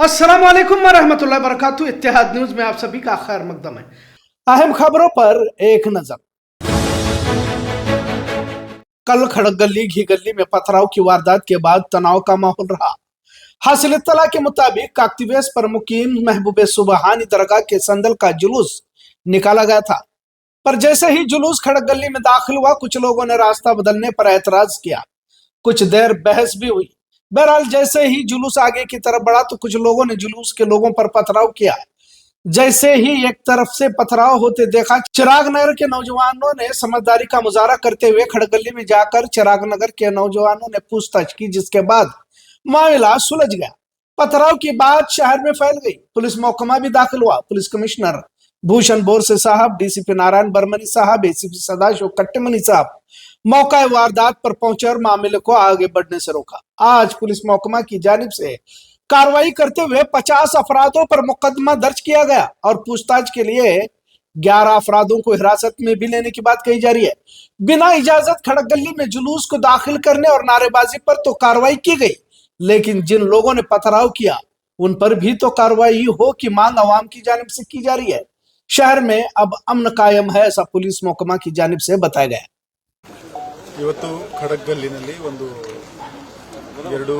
अस्सलाम वालेकुम वरहमतुल्लाहि वबरकातुहू। इत्तेहाद न्यूज में आप सभी का खैर मकदम है। अहम खबरों पर एक नजर। कल खड़गली घी गली में पथराव की वारदात के बाद तनाव का माहौल रहा। हासिल इत्तला के मुताबिक काकतीवेस पर मुकीम महबूबे सुबहानी दरगाह के संदल का जुलूस निकाला गया था, पर जैसे ही जुलूस खड़गली में दाखिल हुआ कुछ लोगों ने रास्ता बदलने पर एतराज किया। कुछ देर बहस भी हुई। बहरहाल जैसे ही जुलूस आगे की तरफ बढ़ा तो कुछ लोगों ने जुलूस के लोगों पर पथराव किया। जैसे ही एक तरफ से पथराव होते देखा, चिराग नगर के नौजवानों ने समझदारी का मुजाहरा करते हुए खड़गली में जाकर चिराग नगर के नौजवानों ने पूछताछ की, जिसके बाद मामला सुलझ गया। पथराव की बात शहर में फैल गई। पुलिस महकमा भी दाखिल हुआ। पुलिस कमिश्नर भूषण बोरसे साहब, डीसीपी नारायण बर्मनी साहब, एसीपी सदाशिव कट्टेमनी साहब मौका वारदात पर पहुंचे और मामले को आगे बढ़ने से रोका। आज पुलिस महकमा की जानिब से कार्रवाई करते हुए 50 अफरादों पर मुकदमा दर्ज किया गया और पूछताछ के लिए 11 अफरादों को हिरासत में भी लेने की बात कही जा रही है। बिना इजाजत खड़गली में जुलूस को दाखिल करने और नारेबाजी पर तो कार्रवाई की गई, लेकिन जिन लोगों ने पथराव किया उन पर भी तो कार्रवाई हो की मांग अवाम की जानिब से की जा रही है। शहर में अब अमन कायम है, ऐसा पुलिस महकमा की जानिब से बताया गया। ಇವತ್ತು ಖಡಗಲ್ಲಿನಲ್ಲಿ ಒಂದು ಎರಡು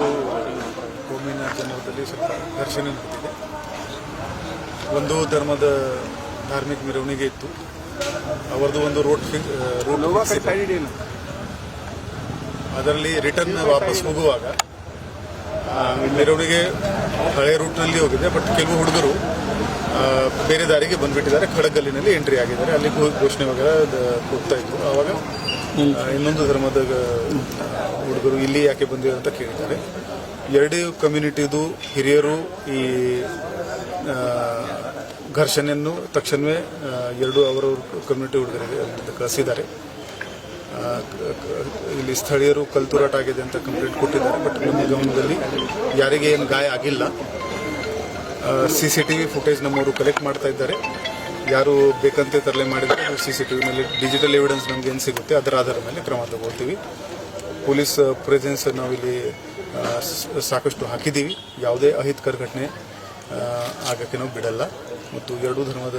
ಕೋಮಿನ ಜನರಲ್ಲಿ ಸ್ವಲ್ಪ ಘರ್ಷಣೆ ನಡೆದಿದೆ. ಒಂದು ಧರ್ಮದ ಧಾರ್ಮಿಕ ಮೆರವಣಿಗೆ ಇತ್ತು. ಅವರದು ಒಂದು ರೂಟ್ ಅದರಲ್ಲಿ ರಿಟರ್ನ್ ವಾಪಸ್ ಹೋಗುವಾಗ ಮೆರವಣಿಗೆ ಹಳೆ ರೂಟ್ನಲ್ಲಿ ಹೋಗಿದೆ. ಬಟ್ ಕೆಲವು ಹುಡುಗರು ಬೇರೆ ದಾರಿಗೆ ಬಂದ್ಬಿಟ್ಟಿದ್ದಾರೆ. ಖಡಗಲ್ಲಿನಲ್ಲಿ ಎಂಟ್ರಿ ಆಗಿದ್ದಾರೆ. ಅಲ್ಲಿ ಘೋಷಣೆ ವಗೇರೆ ಕೂಗ್ತಾ ಇದ್ರು. ಆವಾಗ ಇನ್ನೊಂದು ಧರ್ಮದ ಹುಡುಗರು ಇಲ್ಲಿ ಯಾಕೆ ಬಂದಿದೆ ಅಂತ ಕೇಳಿದ್ದಾರೆ. ಎರಡು ಕಮ್ಯುನಿಟಿದು ಹಿರಿಯರು ಈ ಘರ್ಷಣೆಯನ್ನು ತಕ್ಷಣವೇ ಎರಡು ಅವರವ್ರ ಕಮ್ಯುನಿಟಿ ಹುಡುಗರಿಗೆ ಅಲ್ಲಿಂದ ಕಳಿಸಿದ್ದಾರೆ. ಇಲ್ಲಿ ಸ್ಥಳೀಯರು ಕಲ್ತುರಾಟ ಆಗಿದೆ ಅಂತ ಕಂಪ್ಲೇಂಟ್ ಕೊಟ್ಟಿದ್ದಾರೆ. ಬಟ್ ನಮ್ಮ ಗಮನದಲ್ಲಿ ಯಾರಿಗೆ ಏನು ಗಾಯ ಆಗಿಲ್ಲ. CCTV ಫುಟೇಜ್ ನಮ್ಮವರು ಕಲೆಕ್ಟ್ ಮಾಡ್ತಾ ಇದ್ದಾರೆ. ಯಾರು ಬೇಕಂತೆ ತರಲೆ ಮಾಡಿದರೆ CCTVನಲ್ಲಿ ಡಿಜಿಟಲ್ ಎವಿಡೆನ್ಸ್ ನಮ್ಗೆ ಏನು ಸಿಗುತ್ತೆ ಅದರ ಆಧಾರದ ಮೇಲೆ ಕ್ರಮ ತಗೊಳ್ತೀವಿ. ಪೊಲೀಸ್ ಪ್ರೆಸೆನ್ಸ್ ನಾವಿಲ್ಲಿ ಸಾಕಷ್ಟು ಹಾಕಿದ್ದೀವಿ. ಯಾವುದೇ ಅಹಿತಕರ ಘಟನೆ ಆಗಕ್ಕೆ ನಾವು ಬಿಡಲ್ಲ. ಮತ್ತು ಎರಡೂ ಧರ್ಮದ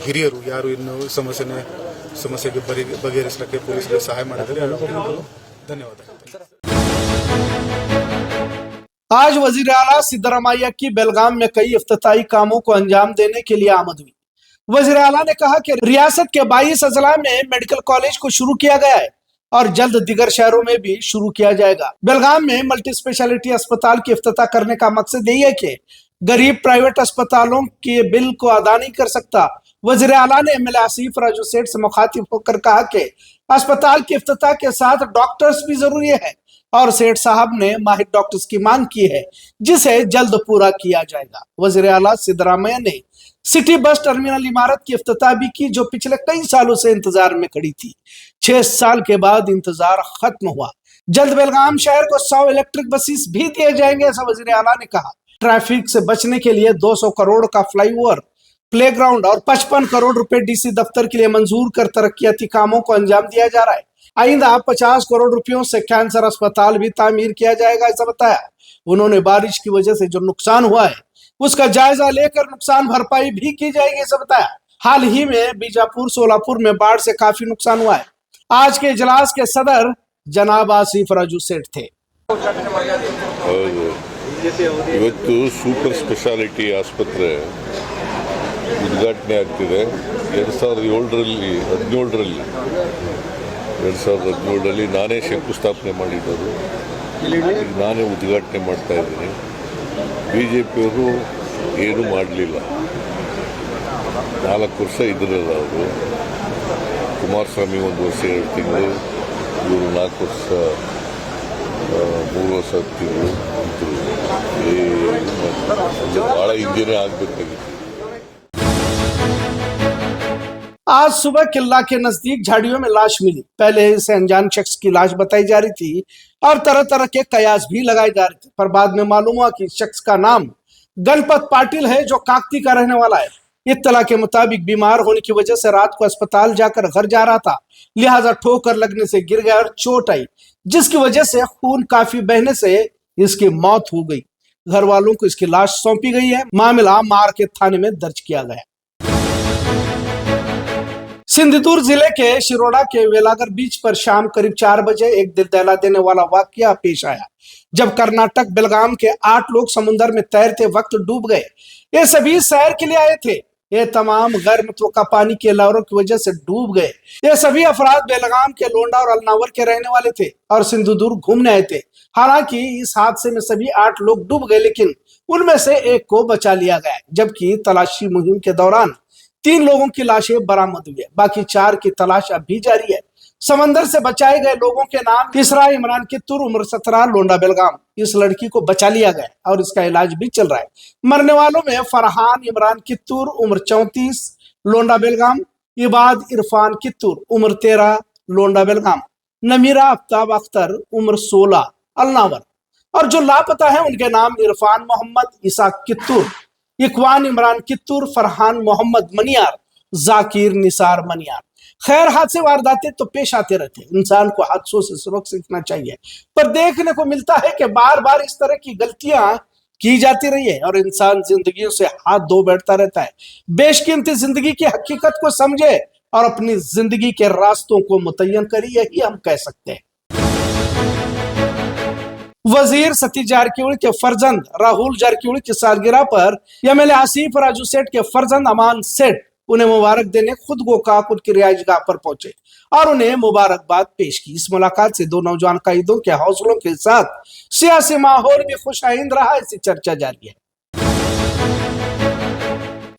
ಹಿರಿಯರು ಯಾರು ಇನ್ನು ಸಮಸ್ಯೆಗೆ ಬಗೆಹರಿಸಲಿಕ್ಕೆ ಪೊಲೀಸರಿಗೆ ಸಹಾಯ ಮಾಡಿದರೆ ಧನ್ಯವಾದ. आज वजीर आला सिद्धरामैया की बेलगाम में कई इफ्तिताई कामों को अंजाम देने के लिए आमद हुई। वजीर आला ने कहा कि रियासत के 22 अजला में मेडिकल कॉलेज को शुरू किया गया है और जल्द दीगर शहरों में भी शुरू किया जाएगा। बेलगाम में मल्टी स्पेशलिटी अस्पताल की इफ्तिताह करने का मकसद यही है कि गरीब प्राइवेट अस्पतालों के बिल को अदा नहीं कर सकता। वजीर आला ने MLA आसिफ राजू सेठ से मुखातिब होकर कहा कि अस्पताल की इफ्तिताह के साथ डॉक्टर्स भी जरूरी है और सेठ साहब ने माहिर डॉक्टर्स की मांग की है, जिसे जल्द पूरा किया जाएगा। वजीर आला सिद्धरामैया ने सिटी बस टर्मिनल इमारत की इफ्तिताह भी की, जो पिछले कई सालों से इंतजार में खड़ी थी। 6 साल के बाद इंतजार खत्म हुआ। जल्द बेलगाम शहर को 100 इलेक्ट्रिक बसेस भी दिए जाएंगे, ऐसा वजीर आला ने कहा। ट्रैफिक से बचने के लिए 200 करोड़ का फ्लाईओवर, प्लेग्राउंड और 55 करोड़ रुपए DC दफ्तर के लिए मंजूर कर तरक्याती कामों को अंजाम दिया जा रहा है। आइंदा 50 करोड़ रुपयों से कैंसर अस्पताल भी तामीर किया जाएगा, ऐसा बताया। उन्होंने बारिश की वजह से जो नुकसान हुआ है उसका जायजा लेकर नुकसान भरपाई भी की जाएगी, ऐसा बताया। हाल ही में बीजापुर सोलापुर में बाढ़ से काफी नुकसान हुआ है। आज के इजलास के सदर जनाब आसिफ राजू सेठ थे। ಇವತ್ತು ಸೂಪರ್ ಸ್ಪೆಷಾಲಿಟಿ ಆಸ್ಪತ್ರೆ ಉದ್ಘಾಟನೆ ಆಗ್ತಿದೆ. 2017ರಲ್ಲಿ ನಾನೇ ಶಂಕುಸ್ಥಾಪನೆ ಮಾಡಿದ್ದು, ನಾನೇ ಉದ್ಘಾಟನೆ ಮಾಡ್ತಾ ಇದ್ದೀನಿ. BJPಯವರು ಏನೂ ಮಾಡಲಿಲ್ಲ. 4 ವರ್ಷ ಇದ್ರಲ್ಲ ಅವರು. ಕುಮಾರಸ್ವಾಮಿ 1 ವರ್ಷ 2 ತಿಂಗಳು, ಇವರು 4 ವರ್ಷ 3 ವರ್ಷ ತಿಂಗಳು ಇದ್ದರು. ಭಾಳ ಹಿಂದೆನೇ ಆಗಬೇಕಾಗಿತ್ತು. आज सुबह किला के नजदीक झाड़ियों में लाश मिली। पहले इसे अनजान शख्स की लाश बताई जा रही थी और तरह तरह के कयास भी लगाए जा रहे थे, पर बाद में मालूम हुआ कि शख्स का नाम गणपत पाटिल है, जो काकती का रहने वाला है। इत्तला के मुताबिक बीमार होने की वजह से रात को अस्पताल जाकर घर जा रहा था, लिहाजा ठोकर लगने से गिर गया और चोट आई, जिसकी वजह से खून काफी बहने से इसकी मौत हो गई। घर वालों को इसकी लाश सौंपी गई है। मामला मार्केट थाने में दर्ज किया गया। सिंधुदुर्ग जिले के शिरोडा के वेलागर बीच पर शाम करीब 4 बजे एक दिल दहला देने वाला वाकया पेश आया, जब कर्नाटक बेलगाम के 8 लोग समुद्र में तैरते वक्त डूब गए। ये सभी सैर के लिए आए थे। ये तमाम गैर मुतवक्का पानी के लहरों की वजह से डूब गए। ये सभी अफराद बेलगाम के लोंडा और अलनावर के रहने वाले थे और सिंधुदुर्ग घूमने आए थे। हालांकि इस हादसे में सभी 8 लोग डूब गए, लेकिन उनमें से एक को बचा लिया गया, जबकि तलाशी मुहिम के दौरान 3 लोगों की लाशें बरामद हुई है। बाकी 4 की तलाश अब भी जारी है। समंदर से बचाए गए लोगों के नाम इसरा इमरान कित्तूर, उम्र 17, लोंडा बेलगाम। इस लड़की को बचा लिया गया और इसका इलाज भी चल रहा है। मरने वालों में फरहान इमरान कित्तूर, उम्र 34, लोंडा बेलगाम, इबाद इरफान कित्तूर, उम्र 13, लोंडा बेलगाम, नमीरा आफ्ताब अख्तर, उम्र 16, अलनावर। और जो लापता है उनके नाम इरफान मोहम्मद, इसाक कित्तूर, इकवान इमरान कित्तूर, फरहान मोहम्मद मनियार, जाकिर निसार मनियार। खैर, हादसे वारदातें तो पेश आते रहते हैं, इंसान को हादसों से सबक सीखना चाहिए, पर देखने को मिलता है कि बार बार इस तरह की गलतियां की जाती रही है और इंसान जिंदगियों से हाथ धो बैठता रहता है। बेशकीमती जिंदगी की हकीकत को समझे और अपनी जिंदगी के रास्तों को मुतय्यन करिए, यही हम कह सकते हैं। वजीर सतीश जारकिहोली के फर्जंद राहुल जारकिहोली की सालगिरह पर एमएलए आसिफ राजू सेठ के फर्जंद अमान सेठ उन्हें मुबारक देने खुद गोकाक उनकी रिहाइशगाह पर पहुंचे और उन्हें मुबारकबाद पेश की। इस मुलाकात से 2 नौजवान कायदों के हौसलों के साथ सियासी माहौल भी खुशाइंद रहा, ऐसी चर्चा जारी है।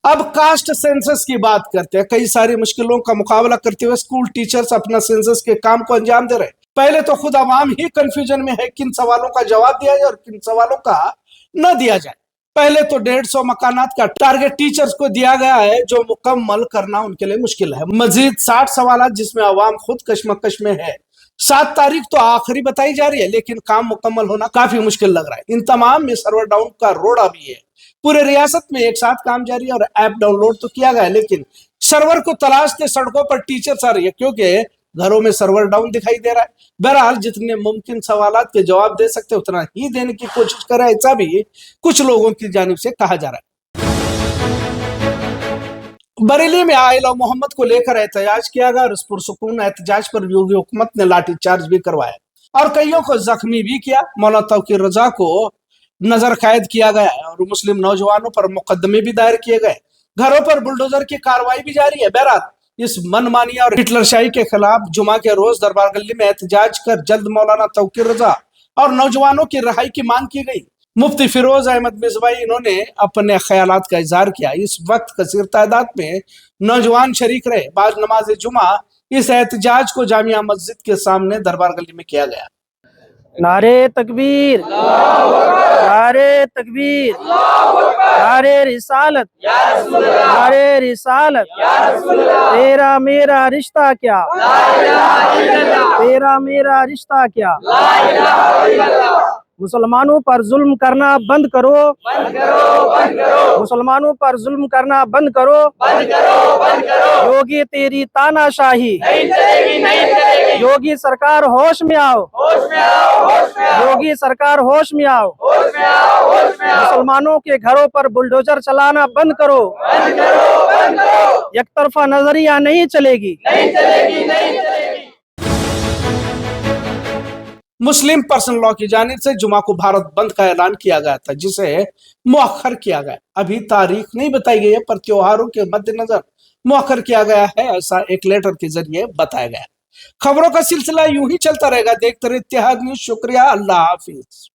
अब कास्ट सेंसस की बात करते हैं। कई सारी मुश्किलों का मुकाबला करते हुए स्कूल टीचर्स अपना सेंसस के काम को अंजाम दे रहे हैं। पहले तो खुद आवाम ही कंफ्यूजन में है किन सवालों का जवाब दिया जाए और किन सवालों का न दिया जाए। पहले तो 150 मकानात का टारगेट टीचर्स को दिया गया है, जो मुकम्मल करना उनके लिए मुश्किल है। मजीद 60 सवाल जिसमें आवाम खुद कशमकश में है। 7 तारीख तो आखिरी बताई जा रही है, लेकिन काम मुकम्मल होना काफी मुश्किल लग रहा है। इन तमाम में सर्वर डाउन का रोड़ा भी है। पूरे रियासत में एक साथ काम जारी है और ऐप डाउनलोड तो किया गया, लेकिन सर्वर को तलाशते सड़कों पर टीचर्स आ रही है, क्योंकि घरों में सर्वर डाउन दिखाई दे रहा है। बहरहाल, जितने मुमकिन सवालात के जवाब दे सकते उतना ही देने की कोशिश करें, ऐसा भी कुछ लोगों की जानिब से कहा जा रहा है। बरेली में आइला मोहम्मद को लेकर एहतजाज किया गया और इस पुरसुकून एहतजाज पर योगी हुकूमत ने लाठीचार्ज भी करवाया और कईयों को जख्मी भी किया। मौलाना तौकीर रजा को नजर कैद किया गया और मुस्लिम नौजवानों पर मुकदमे भी दायर किए गए। घरों पर बुलडोजर की कार्रवाई भी जारी है। बहरहाल, इस मनमानी और हिटलरशाही के खिलाफ जुमा के रोज दरबार गली में एहतजाज कर जल्द मौलाना तौकीर रजा और नौजवानों की रिहाई की मांग की गई। मुफ्ती फिरोज अहमद मिसबाई इन्होंने अपने ख्यालात का इजहार किया। इस वक्त कसीर तादाद में नौजवान शरीक रहे। बाद नमाज जुमा इस एहतजाज को जामिया मस्जिद के सामने दरबार गली में किया गया। नारे तकबीर, नारे तकबीर, नारे रिसालत, नारे रिसालत। तेरा मेरा रिश्ता क्या, तेरा मेरा रिश्ता क्या। मुसलमानों पर जुल्म करना बंद करो, बंद करो, बंद करो। मुसलमानों पर जुल्म करना बंद करो, बंद करो, बंद करो। योगी तेरी तानाशाही नहीं चलेगी, नहीं चलेगी। योगी सरकार होश में आओ, होश में आओ, होश में आओ। योगी सरकार होश में आओ, होश में आओ, होश में आओ। मुसलमानों के घरों पर बुलडोजर चलाना बंद करो, बंद करो, बंद करो। एक तरफा नजरिया नहीं चलेगी, नहीं चलेगी, नहीं चलेगी। मुस्लिम पर्सनल लॉ की जानिब से जुमा को भारत बंद का ऐलान किया गया था, जिसे मुअख्खर किया गया। अभी तारीख नहीं बताई गई है, पर त्योहारों के मद्देनजर मुअख्खर किया गया है, ऐसा एक लेटर के जरिए बताया गया। खबरों का सिलसिला यूं ही चलता रहेगा। देखते रहिए इत्तेहाद न्यूज़। शुक्रिया, अल्लाह हाफिज।